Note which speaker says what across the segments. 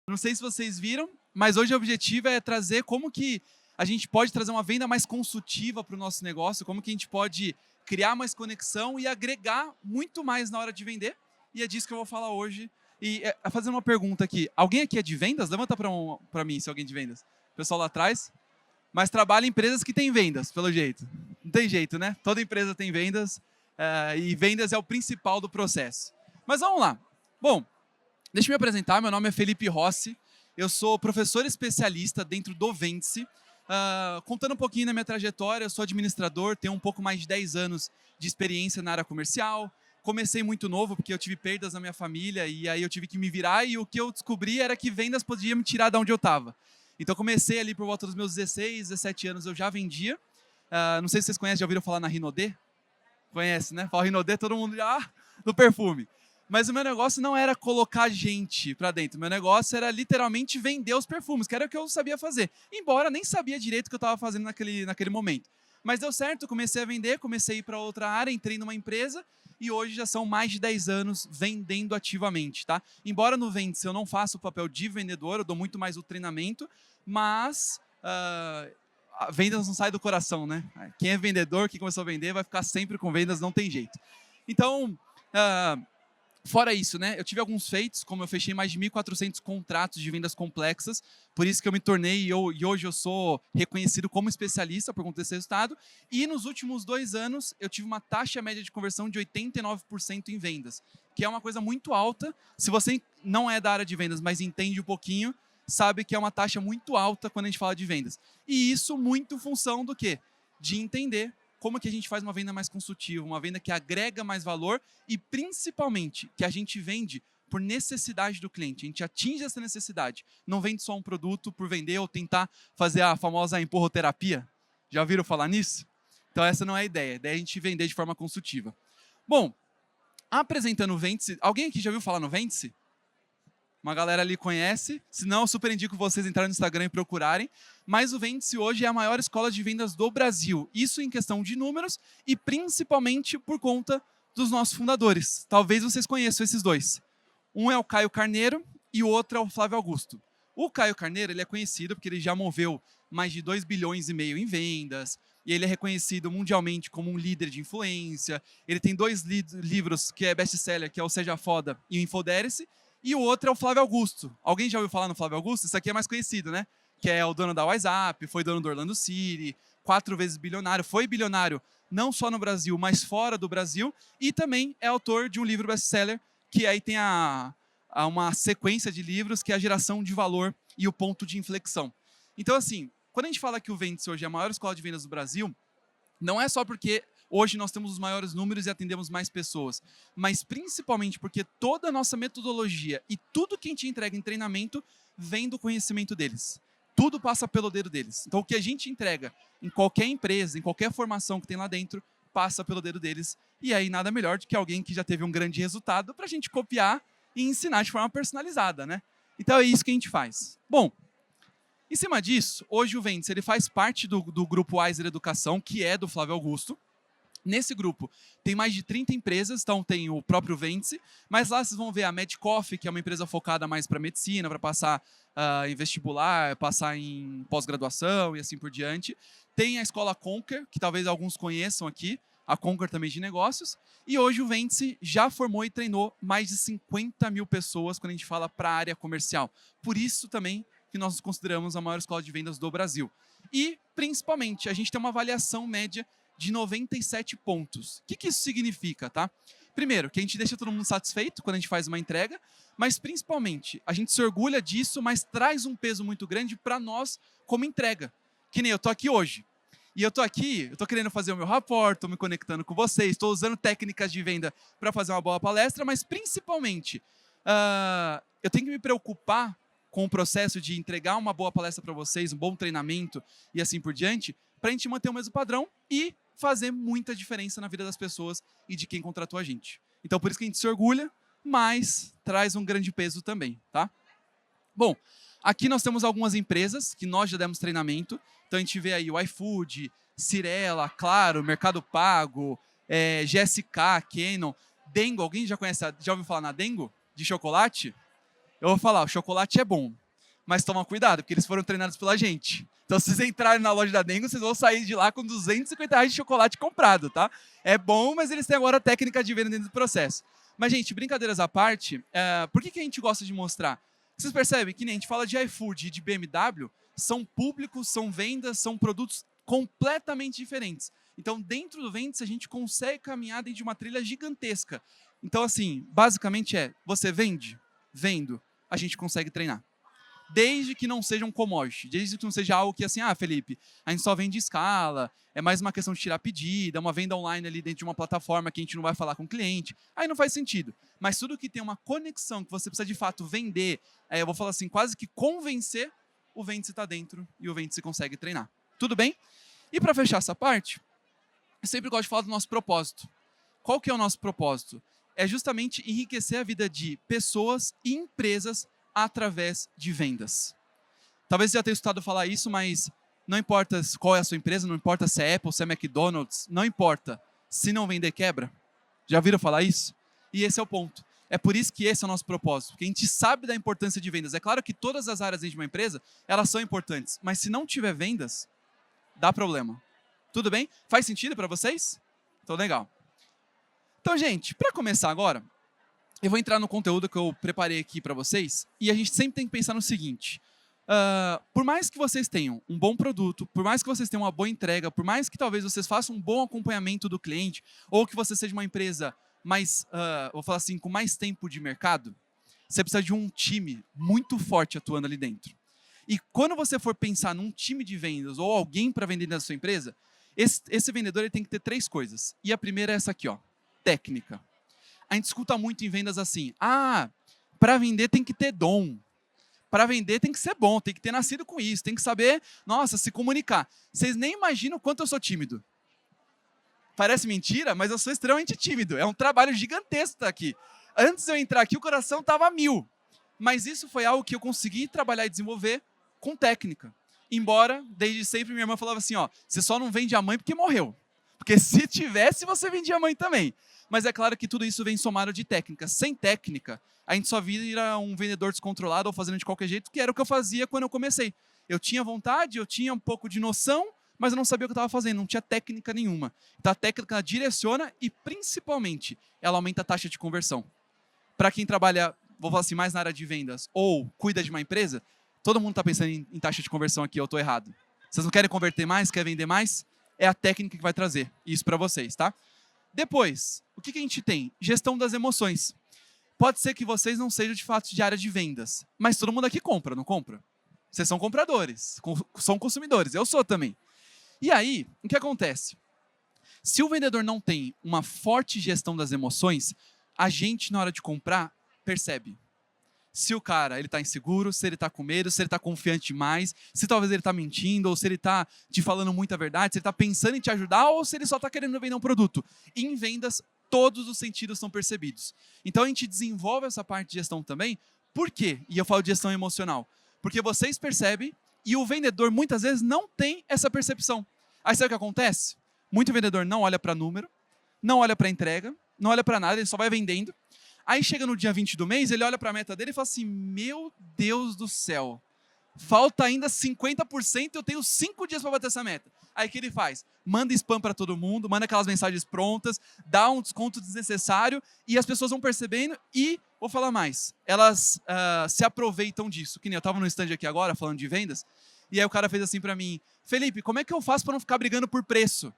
Speaker 1: Não sei se vocês viram, mas hoje o objetivo é trazer como que a gente pode trazer uma venda mais consultiva para o nosso negócio, como que a gente pode criar mais conexão e agregar muito mais na hora de vender. E é disso que eu vou falar hoje. E fazendo uma pergunta aqui, alguém aqui é de vendas? Levanta para mim se alguém é de vendas. Pessoal lá atrás. Mas trabalha em empresas que têm vendas, pelo jeito. Não tem jeito, né? Toda empresa tem vendas e vendas é o principal do processo. Mas vamos lá. Bom, deixa eu me apresentar, meu nome é Felipe Rossi, eu sou professor especialista dentro do Vence. Contando um pouquinho da minha trajetória, eu sou administrador, tenho um pouco mais de 10 anos de experiência na área comercial. Comecei muito novo, porque eu tive perdas na minha família, e aí eu tive que me virar, e o que eu descobri era que vendas podia me tirar de onde eu estava. Então comecei ali por volta dos meus 16, 17 anos, eu já vendia. Não sei se vocês conhecem, já ouviram falar na Rinodê? Conhece, né? Fala Rinodê, todo mundo já do perfume. Mas o meu negócio não era colocar gente para dentro. O meu negócio era literalmente vender os perfumes, que era o que eu sabia fazer. Embora nem sabia direito o que eu estava fazendo naquele momento. Mas deu certo, comecei a vender, comecei a ir para outra área, entrei numa empresa e hoje já são mais de 10 anos vendendo ativamente, tá? Embora no Ventes eu não faça o papel de vendedor, eu dou muito mais o treinamento, mas a vendas não sai do coração, né? Quem é vendedor, quem começou a vender, vai ficar sempre com vendas, não tem jeito. Então, fora isso, né? Eu tive alguns feitos, como eu fechei mais de 1.400 contratos de vendas complexas, por isso que eu me tornei e hoje eu sou reconhecido como especialista por conta desse resultado. E nos últimos 2 anos, eu tive uma taxa média de conversão de 89% em vendas, que é uma coisa muito alta. Se você não é da área de vendas, mas entende um pouquinho, sabe que é uma taxa muito alta quando a gente fala de vendas. E isso muito função do quê? De entender como que a gente faz uma venda mais consultiva, uma venda que agrega mais valor e, principalmente, que a gente vende por necessidade do cliente. A gente atinge essa necessidade. Não vende só um produto por vender ou tentar fazer a famosa empurroterapia. Já ouviram falar nisso? Então essa não é a ideia. A ideia é a gente vender de forma consultiva. Bom, apresentando o Vence, alguém aqui já ouviu falar no Vence? Uma galera ali conhece, se não, eu super indico vocês entrarem no Instagram e procurarem. Mas o Vence hoje é a maior escola de vendas do Brasil. Isso em questão de números e principalmente por conta dos nossos fundadores. Talvez vocês conheçam esses dois. Um é o Caio Carneiro e o outro é o Flávio Augusto. O Caio Carneiro ele é conhecido porque ele já moveu mais de 2,5 bilhões em vendas. E ele é reconhecido mundialmente como um líder de influência. Ele tem 2 livros que é best-seller, que é o Seja Foda e o Infodere-se. E o outro é o Flávio Augusto. Alguém já ouviu falar no Flávio Augusto? Isso aqui é mais conhecido, né? Que é o dono da WhatsApp, foi dono do Orlando City, 4 vezes bilionário. Foi bilionário não só no Brasil, mas fora do Brasil. E também é autor de um livro best-seller, que aí tem uma sequência de livros, que é a geração de valor e o ponto de inflexão. Então, assim, quando a gente fala que o Vence hoje é a maior escola de vendas do Brasil, não é só porque hoje nós temos os maiores números e atendemos mais pessoas, mas principalmente porque toda a nossa metodologia e tudo que a gente entrega em treinamento vem do conhecimento deles. Tudo passa pelo dedo deles. Então, o que a gente entrega em qualquer empresa, em qualquer formação que tem lá dentro, passa pelo dedo deles. E aí, nada melhor do que alguém que já teve um grande resultado para a gente copiar e ensinar de forma personalizada, né? Então, é isso que a gente faz. Bom, em cima disso, hoje o Vence ele faz parte do grupo Aiser Educação, que é do Flávio Augusto. Nesse grupo tem mais de 30 empresas, então tem o próprio Vence, mas lá vocês vão ver a MedCoffee, que é uma empresa focada mais para medicina, para passar em vestibular, passar em pós-graduação e assim por diante. Tem a escola Conquer, que talvez alguns conheçam aqui, a Conquer também de negócios. E hoje o Vence já formou e treinou mais de 50 mil pessoas quando a gente fala para a área comercial. Por isso também que nós nos consideramos a maior escola de vendas do Brasil. E, principalmente, a gente tem uma avaliação média de 97 pontos. O que isso significa, tá? Primeiro, que a gente deixa todo mundo satisfeito quando a gente faz uma entrega, mas principalmente, a gente se orgulha disso, mas traz um peso muito grande para nós como entrega. Que nem eu tô aqui hoje. E eu tô aqui, eu tô querendo fazer o meu rapport, tô me conectando com vocês, estou usando técnicas de venda para fazer uma boa palestra, mas principalmente, eu tenho que me preocupar com o processo de entregar uma boa palestra para vocês, um bom treinamento e assim por diante, para a gente manter o mesmo padrão e fazer muita diferença na vida das pessoas e de quem contratou a gente. Então, por isso que a gente se orgulha, mas traz um grande peso também, tá? Bom, aqui nós temos algumas empresas que nós já demos treinamento. Então, a gente vê aí o iFood, Cirela, Claro, Mercado Pago, GSK, Canon, Dengo. Alguém já conhece, já ouviu falar na Dengo? De chocolate? Eu vou falar, o chocolate é bom, mas toma cuidado, porque eles foram treinados pela gente. Então, se vocês entrarem na loja da Dengo, vocês vão sair de lá com R$ 250 de chocolate comprado, tá? É bom, mas eles têm agora a técnica de venda dentro do processo. Mas, gente, brincadeiras à parte, por que a gente gosta de mostrar? Vocês percebem que nem a gente fala de iFood e de BMW, são públicos, são vendas, são produtos completamente diferentes. Então, dentro do Vendas, a gente consegue caminhar dentro de uma trilha gigantesca. Então, assim, basicamente você vende? Vendo. A gente consegue treinar. Desde que não seja um commodity, desde que não seja algo que assim, Felipe, a gente só vende escala, é mais uma questão de tirar pedido, é uma venda online ali dentro de uma plataforma que a gente não vai falar com o cliente, aí não faz sentido. Mas tudo que tem uma conexão, que você precisa de fato vender, eu vou falar assim, quase que convencer, o vende-se está dentro e o vende-se consegue treinar. Tudo bem? E para fechar essa parte, eu sempre gosto de falar do nosso propósito. Qual que é o nosso propósito? É justamente enriquecer a vida de pessoas e empresas através de vendas. Talvez você já tenha escutado falar isso, mas não importa qual é a sua empresa, não importa se é Apple, se é McDonald's, não importa. Se não vender, quebra. Já ouviram falar isso? E esse é o ponto. É por isso que esse é o nosso propósito, porque a gente sabe da importância de vendas. É claro que todas as áreas dentro de uma empresa, elas são importantes, mas se não tiver vendas, dá problema. Tudo bem? Faz sentido para vocês? Então, legal. Então, gente, para começar agora, eu vou entrar no conteúdo que eu preparei aqui para vocês e a gente sempre tem que pensar no seguinte. Por mais que vocês tenham um bom produto, por mais que vocês tenham uma boa entrega, por mais que talvez vocês façam um bom acompanhamento do cliente ou que você seja uma empresa mais, vou falar assim, com mais tempo de mercado, você precisa de um time muito forte atuando ali dentro. E quando você for pensar num time de vendas ou alguém para vender na sua empresa, esse vendedor ele tem que ter 3 coisas. E a primeira é essa aqui, ó, técnica. A gente escuta muito em vendas assim, para vender tem que ter dom. Para vender tem que ser bom, tem que ter nascido com isso, tem que saber, nossa, se comunicar. Vocês nem imaginam o quanto eu sou tímido. Parece mentira, mas eu sou extremamente tímido. É um trabalho gigantesco aqui. Antes de eu entrar aqui, o coração estava 1000. Mas isso foi algo que eu consegui trabalhar e desenvolver com técnica. Embora, desde sempre, minha irmã falava assim, você só não vende a mãe porque morreu. Porque se tivesse, você vendia a mãe também. Mas é claro que tudo isso vem somado de técnica. Sem técnica, a gente só vira um vendedor descontrolado ou fazendo de qualquer jeito, que era o que eu fazia quando eu comecei. Eu tinha vontade, eu tinha um pouco de noção, mas eu não sabia o que eu estava fazendo, não tinha técnica nenhuma. Então a técnica direciona e, principalmente, ela aumenta a taxa de conversão. Para quem trabalha, vou falar assim, mais na área de vendas ou cuida de uma empresa, todo mundo está pensando em taxa de conversão aqui, eu estou errado. Vocês não querem converter mais, querem vender mais? É a técnica que vai trazer isso para vocês, tá? Depois, o que a gente tem? Gestão das emoções. Pode ser que vocês não sejam de fato de área de vendas, mas todo mundo aqui compra, não compra? Vocês são compradores, são consumidores, eu sou também. E aí, o que acontece? Se o vendedor não tem uma forte gestão das emoções, a gente, na hora de comprar, percebe. Se o cara está inseguro, se ele está com medo, se ele está confiante demais, se talvez ele está mentindo, ou se ele está te falando muita verdade, se ele está pensando em te ajudar, ou se ele só está querendo vender um produto. E em vendas, todos os sentidos são percebidos. Então a gente desenvolve essa parte de gestão também. Por quê? E eu falo de gestão emocional. Porque vocês percebem e o vendedor muitas vezes não tem essa percepção. Aí sabe o que acontece? Muito vendedor não olha para número, não olha para entrega, não olha para nada, ele só vai vendendo. Aí chega no dia 20 do mês, ele olha para a meta dele e fala assim, meu Deus do céu, falta ainda 50% e eu tenho 5 dias para bater essa meta. Aí o que ele faz? Manda spam para todo mundo, manda aquelas mensagens prontas, dá um desconto desnecessário e as pessoas vão percebendo e, vou falar mais, elas se aproveitam disso. Que nem eu estava no stand aqui agora, falando de vendas, e aí o cara fez assim para mim, Felipe, como é que eu faço para não ficar brigando por preço?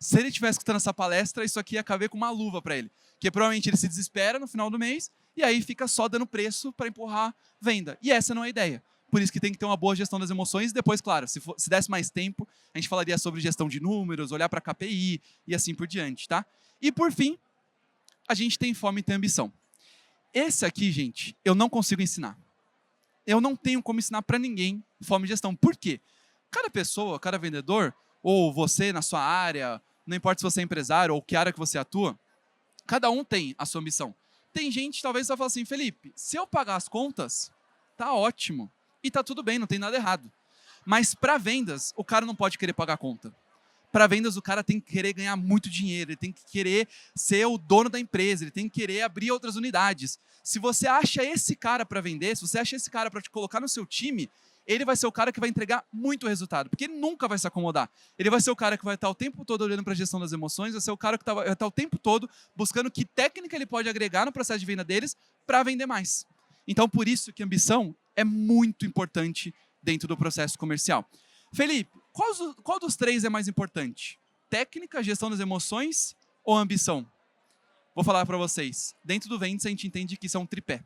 Speaker 1: Se ele estivesse escutando essa palestra, isso aqui ia caber com uma luva para ele. Porque provavelmente ele se desespera no final do mês e aí fica só dando preço para empurrar venda. E essa não é a ideia. Por isso que tem que ter uma boa gestão das emoções. E depois, claro, se desse mais tempo, a gente falaria sobre gestão de números, olhar para KPI e assim por diante, tá? E por fim, a gente tem fome e tem ambição. Esse aqui, gente, eu não consigo ensinar. Eu não tenho como ensinar para ninguém fome e gestão. Por quê? Cada pessoa, cada vendedor, ou você na sua área, não importa se você é empresário ou que área que você atua, cada um tem a sua missão. Tem gente, talvez, que vai falar assim, Felipe, se eu pagar as contas, tá ótimo. E tá tudo bem, não tem nada errado. Mas para vendas, o cara não pode querer pagar a conta. Para vendas, o cara tem que querer ganhar muito dinheiro, ele tem que querer ser o dono da empresa, ele tem que querer abrir outras unidades. Se você acha esse cara para vender, se você acha esse cara para te colocar no seu time, ele vai ser o cara que vai entregar muito resultado, porque ele nunca vai se acomodar. Ele vai ser o cara que vai estar o tempo todo olhando para a gestão das emoções, vai ser o cara que vai estar o tempo todo buscando que técnica ele pode agregar no processo de venda deles para vender mais. Então, por isso que a ambição é muito importante dentro do processo comercial. Felipe, qual dos três é mais importante? Técnica, gestão das emoções ou ambição? Vou falar para vocês. Dentro do vendas, a gente entende que isso é um tripé.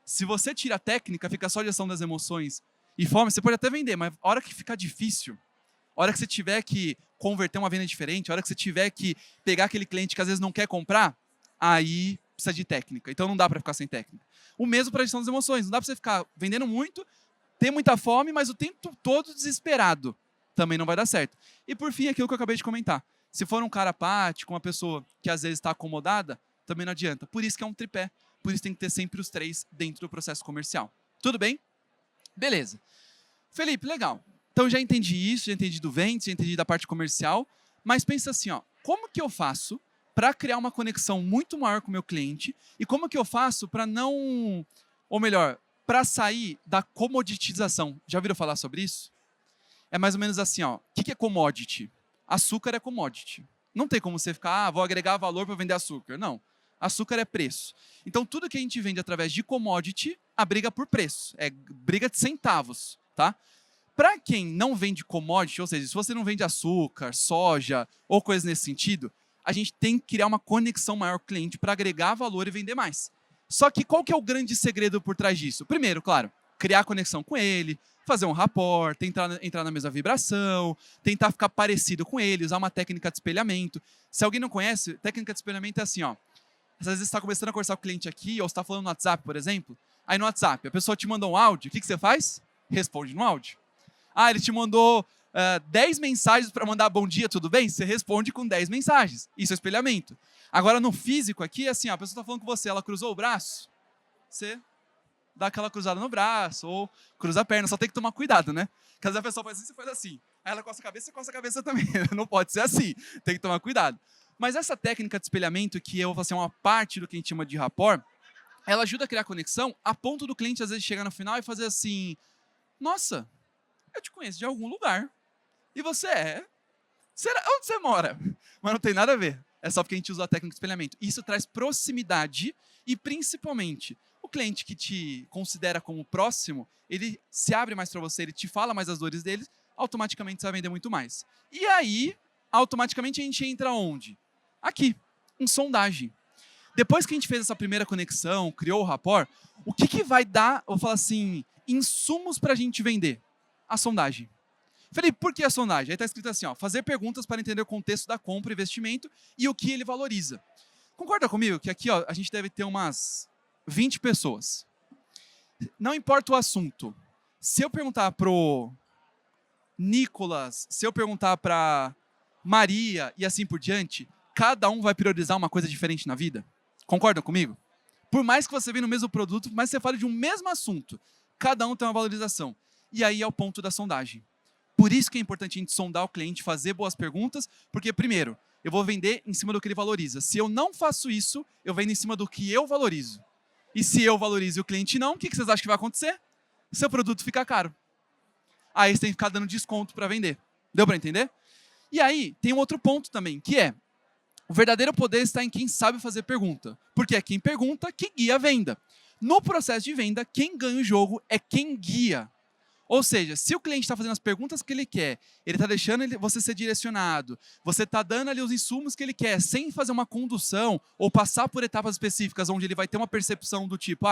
Speaker 1: Se você tira a técnica, fica só a gestão das emoções e fome, você pode até vender, mas a hora que ficar difícil, a hora que você tiver que converter uma venda diferente, a hora que você tiver que pegar aquele cliente que às vezes não quer comprar, aí precisa de técnica. Então não dá para ficar sem técnica. O mesmo para a gestão das emoções. Não dá para você ficar vendendo muito, ter muita fome, mas o tempo todo desesperado. Também não vai dar certo. E por fim, aquilo que eu acabei de comentar. Se for um cara apático, uma pessoa que às vezes está acomodada, também não adianta. Por isso que é um tripé. Por isso tem que ter sempre os três dentro do processo comercial. Tudo bem? Beleza. Felipe, legal. Então já entendi isso, já entendi do vendas, já entendi da parte comercial. Mas pensa assim, ó, como que eu faço para criar uma conexão muito maior com o meu cliente? E como que eu faço para não... Ou melhor, para sair da comoditização. Já ouviram falar sobre isso? É mais ou menos assim, ó. O que é commodity? Açúcar é commodity. Não tem como você ficar, vou agregar valor para vender açúcar. Não. Açúcar é preço. Então, tudo que a gente vende através de commodity, a briga por preço. É briga de centavos, tá? Para quem não vende commodity, ou seja, se você não vende açúcar, soja ou coisas nesse sentido, a gente tem que criar uma conexão maior com o cliente para agregar valor e vender mais. Só que qual que é o grande segredo por trás disso? Primeiro, claro, criar conexão com ele, fazer um rapport, tentar entrar na mesma vibração, tentar ficar parecido com ele, usar uma técnica de espelhamento. Se alguém não conhece, técnica de espelhamento é assim, ó. Às vezes você está começando a conversar com o cliente aqui, ou você está falando no WhatsApp, por exemplo. Aí no WhatsApp, a pessoa te mandou um áudio, o que você faz? Responde no áudio. Ah, ele te mandou 10 mensagens para mandar bom dia, tudo bem? Você responde com 10 mensagens. Isso é espelhamento. Agora no físico aqui, é assim, ó, a pessoa está falando com você, ela cruzou o braço, você dá aquela cruzada no braço, ou cruza a perna, só tem que tomar cuidado, né? Porque às vezes a pessoa faz assim, você faz assim. Aí ela coça a cabeça, você coça a cabeça também. Não pode ser assim, tem que tomar cuidado. Mas essa técnica de espelhamento, que eu vou fazer uma parte do que a gente chama de rapport, ela ajuda a criar conexão a ponto do cliente às vezes chegar no final e fazer assim, nossa, eu te conheço de algum lugar. E você é? Onde você mora? Mas não tem nada a ver. É só porque a gente usa a técnica de espelhamento. Isso traz proximidade e, principalmente, o cliente que te considera como próximo, ele se abre mais para você, ele te fala mais as dores dele, automaticamente você vai vender muito mais. E aí, automaticamente a gente entra onde? Aqui, em sondagem. Depois que a gente fez essa primeira conexão, criou o rapport, o que vai dar, eu vou falar assim, insumos para a gente vender? A sondagem. Felipe, por que a sondagem? Aí está escrito assim, ó, fazer perguntas para entender o contexto da compra e investimento e o que ele valoriza. Concorda comigo que aqui ó, a gente deve ter umas 20 pessoas. Não importa o assunto. Se eu perguntar pro Nicolas, se eu perguntar para Maria e assim por diante, cada um vai priorizar uma coisa diferente na vida? Concordam comigo? Por mais que você venha no mesmo produto, por mais que você fale de um mesmo assunto, cada um tem uma valorização. E aí é o ponto da sondagem. Por isso que é importante a gente sondar o cliente, fazer boas perguntas, porque, primeiro, eu vou vender em cima do que ele valoriza. Se eu não faço isso, eu vendo em cima do que eu valorizo. E se eu valorizo e o cliente não, o que vocês acham que vai acontecer? Seu produto fica caro. Aí você tem que ficar dando desconto para vender. Deu para entender? E aí, tem um outro ponto também, que é, o verdadeiro poder está em quem sabe fazer pergunta. Porque é quem pergunta que guia a venda. No processo de venda, quem ganha o jogo é quem guia. Ou seja, se o cliente está fazendo as perguntas que ele quer, ele está deixando você ser direcionado, você está dando ali os insumos que ele quer, sem fazer uma condução ou passar por etapas específicas onde ele vai ter uma percepção do tipo,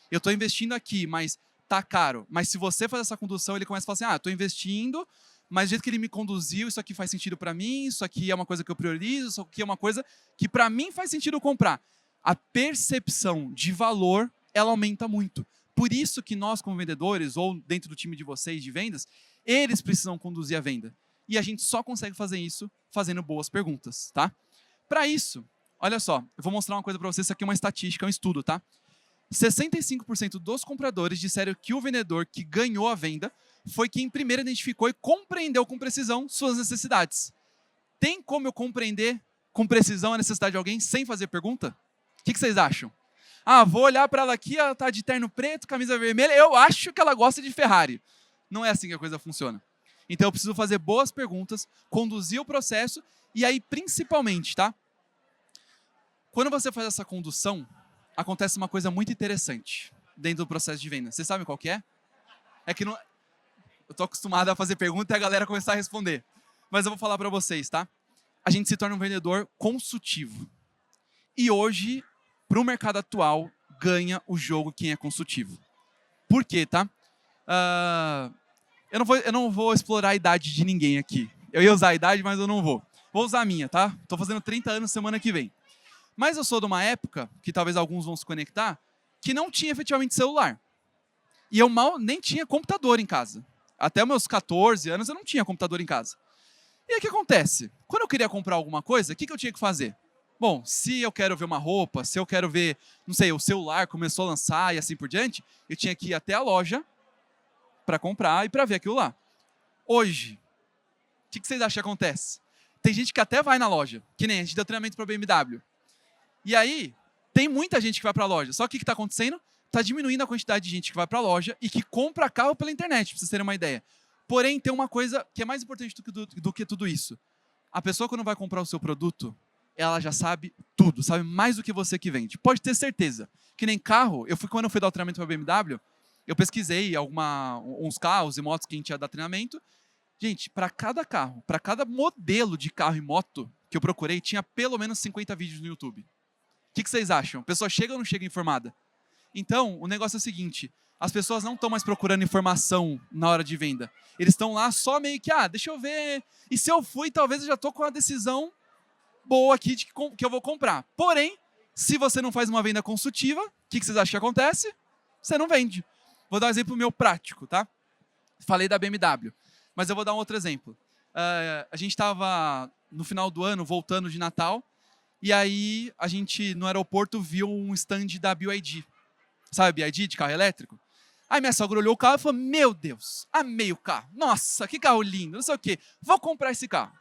Speaker 1: eu estou investindo aqui, mas tá caro. Mas se você faz essa condução, ele começa a falar assim, estou investindo, mas do jeito que ele me conduziu, isso aqui faz sentido para mim, isso aqui é uma coisa que eu priorizo, isso aqui é uma coisa que para mim faz sentido comprar. A percepção de valor, ela aumenta muito. Por isso que nós, como vendedores, ou dentro do time de vocês de vendas, eles precisam conduzir a venda. E a gente só consegue fazer isso fazendo boas perguntas, tá? Para isso, olha só, eu vou mostrar uma coisa para vocês, isso aqui é uma estatística, é um estudo, tá? 65% dos compradores disseram que o vendedor que ganhou a venda foi quem primeiro identificou e compreendeu com precisão suas necessidades. Tem como eu compreender com precisão a necessidade de alguém sem fazer pergunta? O que vocês acham? Ah, vou olhar para ela aqui, ela está de terno preto, camisa vermelha, eu acho que ela gosta de Ferrari. Não é assim que a coisa funciona. Então eu preciso fazer boas perguntas, conduzir o processo e aí principalmente, tá? Quando você faz essa condução, acontece uma coisa muito interessante dentro do processo de venda. Vocês sabem qual que é? É que não... eu tô acostumado a fazer pergunta e a galera começar a responder. Mas eu vou falar para vocês, tá? A gente se torna um vendedor consultivo. E hoje, para o mercado atual, ganha o jogo quem é consultivo. Por quê, tá? Eu não vou explorar a idade de ninguém aqui. Eu ia usar a idade, mas eu não vou. Vou usar a minha, tá? Tô fazendo 30 anos semana que vem. Mas eu sou de uma época, que talvez alguns vão se conectar, que não tinha efetivamente celular. E eu mal nem tinha computador em casa. Até meus 14 anos eu não tinha computador em casa. E aí o que acontece? Quando eu queria comprar alguma coisa, o que eu tinha que fazer? Bom, se eu quero ver uma roupa, se eu quero ver, não sei, o celular começou a lançar e assim por diante, eu tinha que ir até a loja para comprar e para ver aquilo lá. Hoje, o que vocês acham que acontece? Tem gente que até vai na loja, que nem a gente deu treinamento para a BMW. E aí, tem muita gente que vai para a loja. Só que o que está acontecendo? Está diminuindo a quantidade de gente que vai para a loja e que compra carro pela internet, para vocês terem uma ideia. Porém, tem uma coisa que é mais importante do que tudo isso. A pessoa, quando vai comprar o seu produto, ela já sabe tudo, sabe mais do que você que vende. Pode ter certeza. Que nem carro, quando eu fui dar o treinamento para a BMW, eu pesquisei uns carros e motos que a gente ia dar treinamento. Gente, para cada carro, para cada modelo de carro e moto que eu procurei, tinha pelo menos 50 vídeos no YouTube. O que vocês acham? A pessoa chega ou não chega informada? Então, o negócio é o seguinte, as pessoas não estão mais procurando informação na hora de venda. Eles estão lá só meio que, deixa eu ver, e se eu fui, talvez eu já estou com uma decisão boa aqui de que eu vou comprar. Porém, se você não faz uma venda consultiva, o que vocês acham que acontece? Você não vende. Vou dar um exemplo meu prático, tá? Falei da BMW, mas eu vou dar um outro exemplo. A gente estava no final do ano, voltando de Natal, e aí a gente, no aeroporto, viu um stand da BYD. Sabe, BYD, de carro elétrico? Aí minha sogra olhou o carro e falou, meu Deus, amei o carro. Nossa, que carro lindo, não sei o quê. Vou comprar esse carro.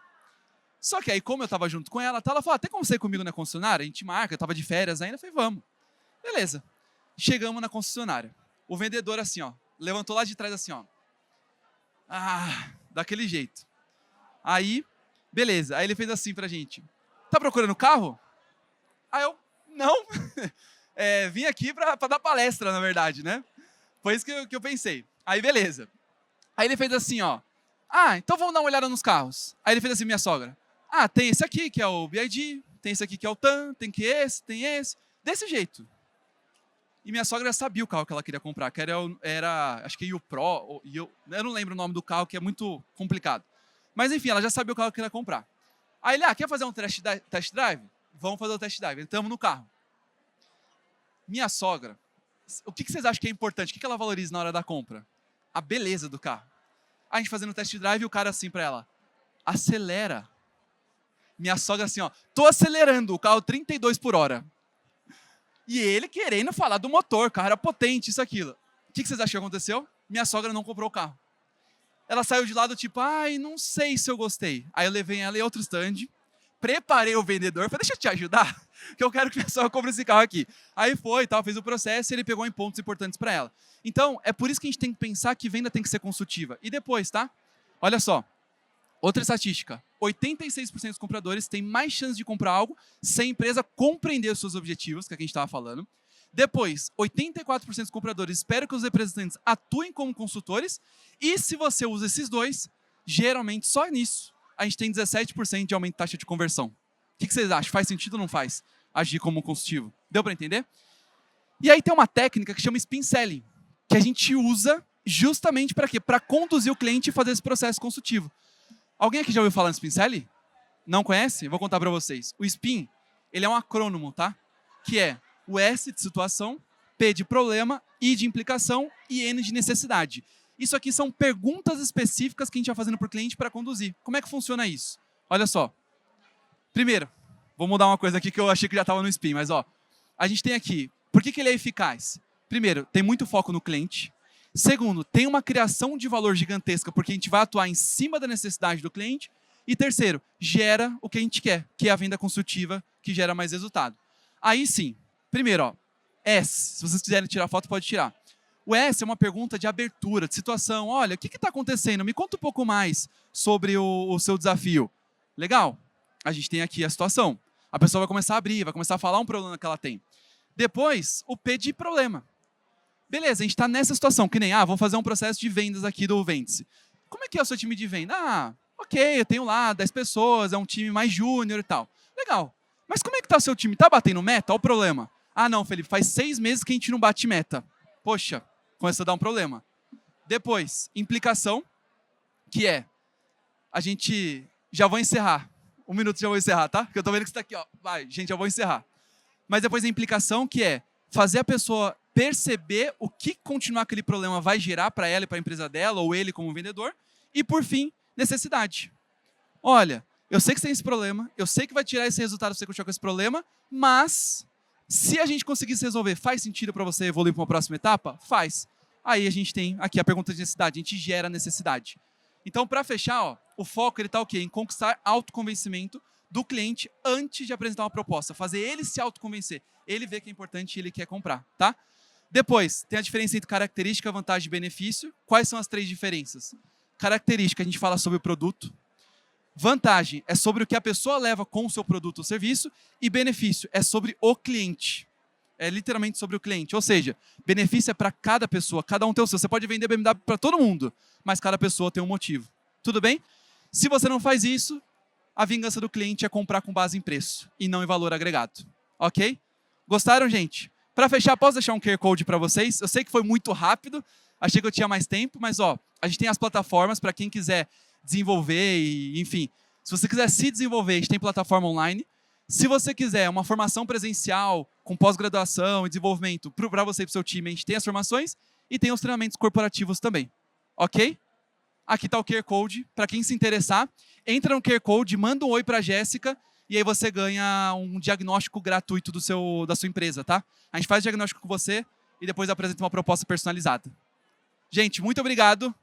Speaker 1: Só que aí, como eu estava junto com ela, ela falou, tem como você ir comigo na concessionária? A gente marca, eu estava de férias ainda. Eu falei, vamos. Beleza. Chegamos na concessionária. O vendedor assim, ó, levantou lá de trás assim, ó. Daquele jeito. Aí, beleza. Aí ele fez assim pra gente. Tá procurando carro? Aí eu, não. Vim aqui pra dar palestra, na verdade, né? Foi isso que eu pensei. Aí, beleza. Aí ele fez assim, ó. Então vamos dar uma olhada nos carros. Aí ele fez assim, minha sogra. Tem esse aqui, que é o BYD. Tem esse aqui, que é o TAN. Tem esse. Desse jeito. E minha sogra sabia o carro que ela queria comprar, que era acho que o Pro, eu não lembro o nome do carro, que é muito complicado. Mas enfim, ela já sabia o carro que queria comprar. Aí ele, quer fazer um test drive? Vamos fazer o test drive. Entramos no carro. Minha sogra, o que vocês acham que é importante? O que ela valoriza na hora da compra? A beleza do carro. A gente fazendo o test drive e o cara assim pra ela, acelera. Minha sogra assim, ó, tô acelerando, o carro 32 por hora. E ele querendo falar do motor, o carro era potente, isso, aquilo. O que vocês acham que aconteceu? Minha sogra não comprou o carro. Ela saiu de lá do tipo, não sei se eu gostei. Aí eu levei ela em outro stand, preparei o vendedor, falei, deixa eu te ajudar, que eu quero que a pessoa compre esse carro aqui. Aí foi, fez o processo e ele pegou em pontos importantes para ela. Então, é por isso que a gente tem que pensar que venda tem que ser consultiva. E depois, tá? Olha só, outra estatística, 86% dos compradores têm mais chance de comprar algo se a empresa compreender os seus objetivos, que é o que a gente estava falando. Depois, 84% dos compradores esperam que os representantes atuem como consultores. E se você usa esses dois, geralmente só nisso, a gente tem 17% de aumento de taxa de conversão. O que vocês acham? Faz sentido ou não faz agir como consultivo? Deu para entender? E aí tem uma técnica que chama spin selling, que a gente usa justamente para quê? Para conduzir o cliente e fazer esse processo consultivo. Alguém aqui já ouviu falar no spin selling? Não conhece? Vou contar para vocês. O spin, ele é um acrônimo, tá? Que é o S de situação, P de problema, I de implicação e N de necessidade. Isso aqui são perguntas específicas que a gente vai fazendo para o cliente para conduzir. Como é que funciona isso? Olha só. Primeiro, vou mudar uma coisa aqui que eu achei que já estava no spin, mas a gente tem aqui, por que ele é eficaz? Primeiro, tem muito foco no cliente. Segundo, tem uma criação de valor gigantesca, porque a gente vai atuar em cima da necessidade do cliente. E terceiro, gera o que a gente quer, que é a venda consultiva, que gera mais resultado. Aí sim, primeiro, ó, S, se vocês quiserem tirar foto, pode tirar. O S é uma pergunta de abertura, de situação. Olha, o que está acontecendo? Me conta um pouco mais sobre o seu desafio. Legal, a gente tem aqui a situação. A pessoa vai começar a abrir, vai começar a falar um problema que ela tem. Depois, o P de problema. Beleza, a gente está nessa situação, que nem, vamos fazer um processo de vendas aqui do Vence. Como é que é o seu time de venda? Ok, eu tenho lá 10 pessoas, é um time mais júnior e tal. Legal, mas como é que está o seu time? Está batendo meta? Olha o problema. Não, Felipe, faz 6 meses que a gente não bate meta. Poxa, começa a dar um problema. Depois, implicação, que é, a gente, já vou encerrar. 1 minuto já vou encerrar, tá? Porque eu tô vendo que você tá aqui, ó. Vai, gente, já vou encerrar. Mas depois a implicação, que é fazer a pessoa perceber o que continuar aquele problema vai gerar para ela e para a empresa dela, ou ele como vendedor. E, por fim, necessidade. Olha, eu sei que você tem esse problema, eu sei que vai tirar esse resultado se você continuar com esse problema, mas se a gente conseguisse resolver, faz sentido para você evoluir para uma próxima etapa? Faz. Aí a gente tem aqui a pergunta de necessidade, a gente gera necessidade. Então, para fechar, ó, o foco está o quê? Em conquistar autoconvencimento do cliente antes de apresentar uma proposta. Fazer ele se autoconvencer. Ele vê que é importante e ele quer comprar, tá? Depois, tem a diferença entre característica, vantagem e benefício. Quais são as 3 diferenças? Característica, a gente fala sobre o produto. Vantagem é sobre o que a pessoa leva com o seu produto ou serviço. E benefício é sobre o cliente. É literalmente sobre o cliente. Ou seja, benefício é para cada pessoa, cada um tem o seu. Você pode vender BMW para todo mundo, mas cada pessoa tem um motivo. Tudo bem? Se você não faz isso, a vingança do cliente é comprar com base em preço e não em valor agregado. Ok? Gostaram, gente? Para fechar, posso deixar um QR Code para vocês? Eu sei que foi muito rápido, achei que eu tinha mais tempo, mas ó, a gente tem as plataformas para quem quiser desenvolver e, enfim, se você quiser se desenvolver, a gente tem plataforma online. Se você quiser uma formação presencial com pós-graduação e desenvolvimento para você e para o seu time, a gente tem as formações e tem os treinamentos corporativos também. Ok? Aqui está o QR Code. Para quem se interessar, entra no QR Code, manda um oi para a Jéssica e aí você ganha um diagnóstico gratuito da sua empresa, tá? A gente faz diagnóstico com você e depois apresenta uma proposta personalizada. Gente, muito obrigado.